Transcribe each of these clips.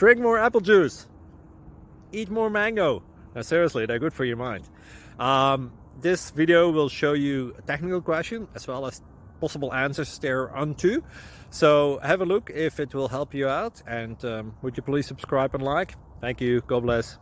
Drink more apple juice. Eat more mango. Now, seriously, they're good for your mind. This video will show you a technical question as well as possible answers thereunto. So have a look if it will help you out, and would you please subscribe and like? Thank you. God bless.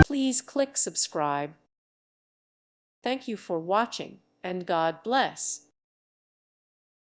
Please click subscribe. Thank you for watching, and God bless.